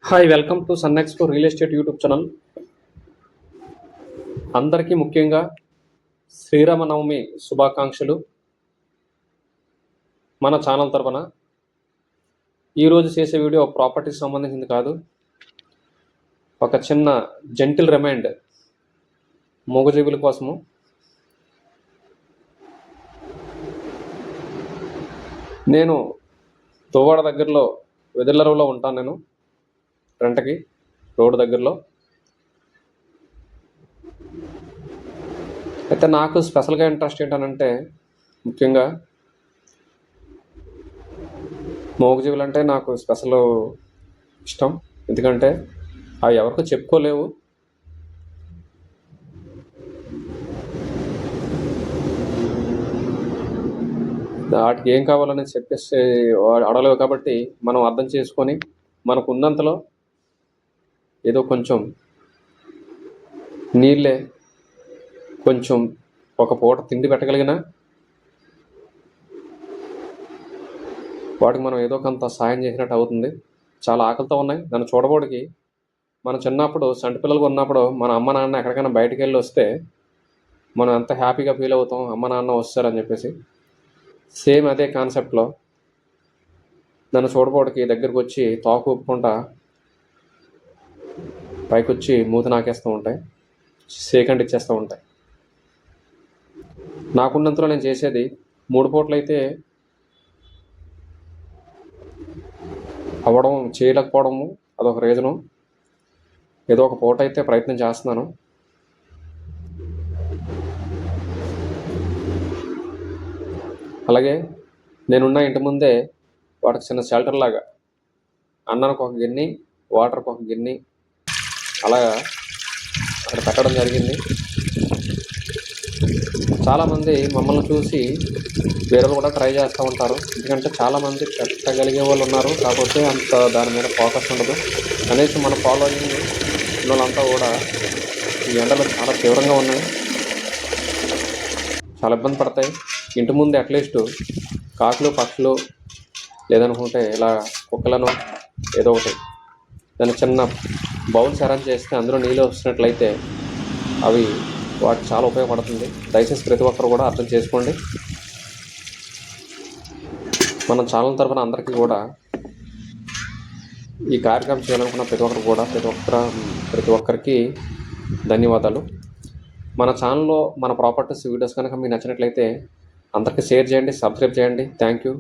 Hi welcome to Sun Expo real estate YouTube channel. అందరికీ ముఖ్యంగా శ్రీరామనవమి శుభాకాంక్షలు. మన ఛానల్ తరపున ఈరోజు చేసే వీడియో ప్రాపర్టీకి సంబంధించింది కాదు. ఒక చిన్న జెంటిల్ రిమైండ్ మూగజీవుల కోసము. నేను దువ్వాడ దగ్గరలో వెదిల్లరలో ఉంటాను. నేను రెంట్కి రోడ్డు దగ్గరలో. అయితే నాకు స్పెషల్గా ఇంట్రెస్ట్ ఏంటనంటే, ముఖ్యంగా మూగజీవులు అంటే నాకు స్పెషల్ ఇష్టం. ఎందుకంటే అవి ఎవరికో చెప్పుకోలేవు. వాటికి ఏం కావాలని చెప్పేసి అడగలేవు. కాబట్టి మనం అర్థం చేసుకొని మనకు ఉన్నంతలో ఏదో కొంచెం నీళ్ళే, కొంచెం ఒక పూట తిండి పెట్టగలిగిన వాటికి మనం ఏదో కొంత సాయం చేసినట్టు అవుతుంది. చాలా ఆకలితో ఉన్నాయి. దాన్ని చూడబోడికి మనం చిన్నప్పుడు సంటి పిల్లలుగా ఉన్నప్పుడు మన అమ్మ నాన్న ఎక్కడికైనా బయటికి వెళ్ళి వస్తే మనం ఎంత హ్యాపీగా ఫీల్ అవుతాం, అమ్మ నాన్న వస్తారని చెప్పేసి. సేమ్ అదే కాన్సెప్ట్లో నన్ను చూడబోడికి దగ్గరికి వచ్చి తోక ఊపుకుంటా పైకి వచ్చి మూతి నాకేస్తూ ఉంటాయి, సేకండ్ ఇచ్చేస్తూ ఉంటాయి. నాకున్నంతలో నేను చేసేది 3 పూటలు అయితే అవ్వడం చేయలేకపోవడము అదొక రీజను. ఏదో ఒక పూట అయితే ప్రయత్నం చేస్తున్నాను. అలాగే నేనున్న ఇంటి ముందే వాటికి చిన్న షెల్టర్ లాగా అన్నానికి ఒక గిన్నె, వాటర్కి ఒక గిన్నె అలాగా అక్కడ పెట్టడం జరిగింది. చాలామంది మమ్మల్ని చూసి వేరే కూడా ట్రై చేస్తూ ఉంటారు. ఎందుకంటే చాలామంది పెట్టగలిగే వాళ్ళు ఉన్నారు, కాకపోతే అంత దాని మీద ఫోకస్ ఉండదు. కనీసం మన ఫాలోయింగ్ ఉన్న వాళ్ళంతా కూడా ఈ ఎండలు చాలా తీవ్రంగా ఉన్నాయి, చాలా ఇబ్బంది పడతాయి. ఇంటి ముందు అట్లీస్ట్ కాకులు పక్షులు లేదనుకుంటే ఇలా కుక్కలను ఏదో ఒకటి దాన్ని చిన్న బౌల్స్ అరేంజ్ చేస్తే అందులో నీళ్ళు వస్తున్నట్లయితే అవి వాటికి చాలా ఉపయోగపడుతుంది. దయచేసి ప్రతి ఒక్కరు కూడా అర్థం చేసుకోండి. మన ఛానల్ తరఫున అందరికీ కూడా ఈ కార్యక్రమం చేయాలనుకున్న ప్రతి ఒక్కరికి ధన్యవాదాలు. మన ఛానల్లో మన ప్రాపర్టీస్ వీడియోస్ కనుక మీకు నచ్చినట్లయితే అందరికీ షేర్ చేయండి, సబ్స్క్రైబ్ చేయండి. Thank you.